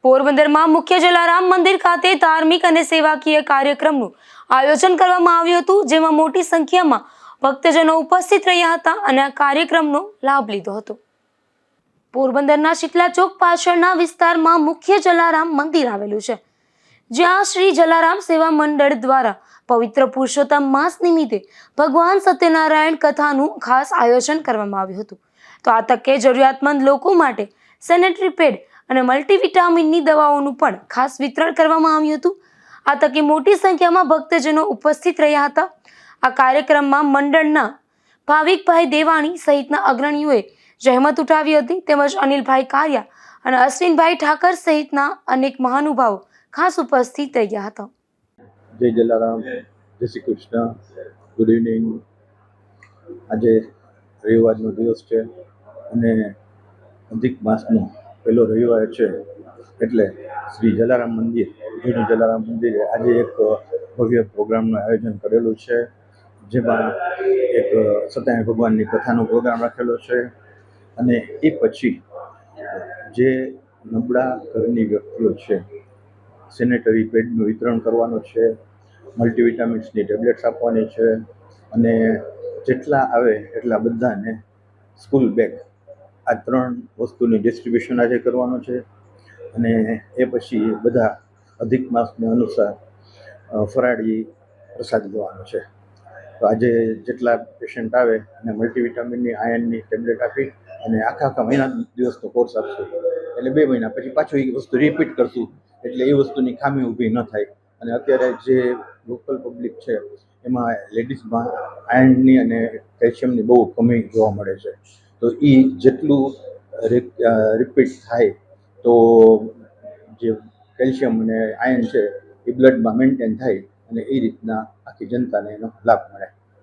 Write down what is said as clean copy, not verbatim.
પોરબંદરમાં મુખ્ય જલારામ મંદિર ખાતે ધાર્મિક અને સેવાકીય કાર્યક્રમનું આયોજન કરવામાં આવ્યું હતું, જેમાં મોટી સંખ્યામાં ભક્તજનો ઉપસ્થિત રહ્યા હતા અને આ કાર્યક્રમનો લાભ લીધો હતો. પોરબંદરના શીતલા ચોક પાછળના વિસ્તારમાં મુખ્ય જલારામ મંદિર આવેલું છે, જ્યાં શ્રી જલારામ સેવા મંડળ દ્વારા પવિત્ર પુરુષોત્તમ માસ નિમિત્તે ભગવાન સત્યનારાયણ કથાનું ખાસ આયોજન કરવામાં આવ્યું હતું. તો આ તકે જરૂરિયાતમંદ લોકો માટે સેનેટરી પેડ અને મલ્ટીવિટામિનની દવાઓનું પણ ખાસ વિતરણ કરવામાં આવ્યું હતું. આ તકે મોટી સંખ્યામાં ભક્તજનો ઉપસ્થિત રહ્યા હતા. આ કાર્યક્રમમાં મંડળના ભાવિકભાઈ દેવાણી સહિતના અગ્રણીઓએ જહેમત ઉઠાવી હતી, તેમજ અનિલભાઈ કારિયા અને અશ્વિનભાઈ ઠાકર સહિતના અનેક મહાનુભાવો ખાસ ઉપસ્થિત રહ્યા હતા. જય જલારામ, જય શ્રી કૃષ્ણ, ગુડ ઇવનિંગ. આજે રવિવારનો દિવસ છે અને અધિક માસનો પહેલો રવિવાર છે, એટલે શ્રી જલારામ મંદિર, જૂનું જલારામ મંદિરે આજે એક ભવ્ય પ્રોગ્રામનું આયોજન કરેલું છે, જેમાં એક સત્યનારાયણ ભગવાનની કથાનો પ્રોગ્રામ રાખેલો છે અને એ પછી જે નબળા ઘરની વ્યક્તિઓ છે સેનેટરી પેડનું વિતરણ કરવાનું છે, મલ્ટીવિટામિન્સની ટેબ્લેટ્સ આપવાની છે અને જેટલા આવે એટલા બધાને સ્કૂલ બેગ, આ 3 વસ્તુની ડિસ્ટ્રીબ્યુશન આજે કરવાનું છે. અને એ પછી બધા અધિક માસને અનુસાર ફરાળી પ્રસાદ લેવાનો છે. તો આજે જેટલા પેશન્ટ આવે અને મલ્ટીવિટામિનની, આયર્નની ટેબ્લેટ આપી અને આખા મહિના દિવસનો કોર્સ આપશું, એટલે 2 મહિના પછી પાછું એ વસ્તુ રિપીટ કરશું, એટલે એ વસ્તુની ખામી ઊભી ન થાય. અને અત્યારે જે લોકલ પબ્લિક છે એમાં લેડીઝમાં આયર્નની અને કેલ્શિયમની બહુ કમી જોવા મળે છે. તો એ જેટલું રિપીટ થાય તો જે કેલ્શિયમ અને આયર્ન છે એ બ્લડમાં મેન્ટેન થાય અને એ રીતના આખી જનતાને એનો લાભ મળે.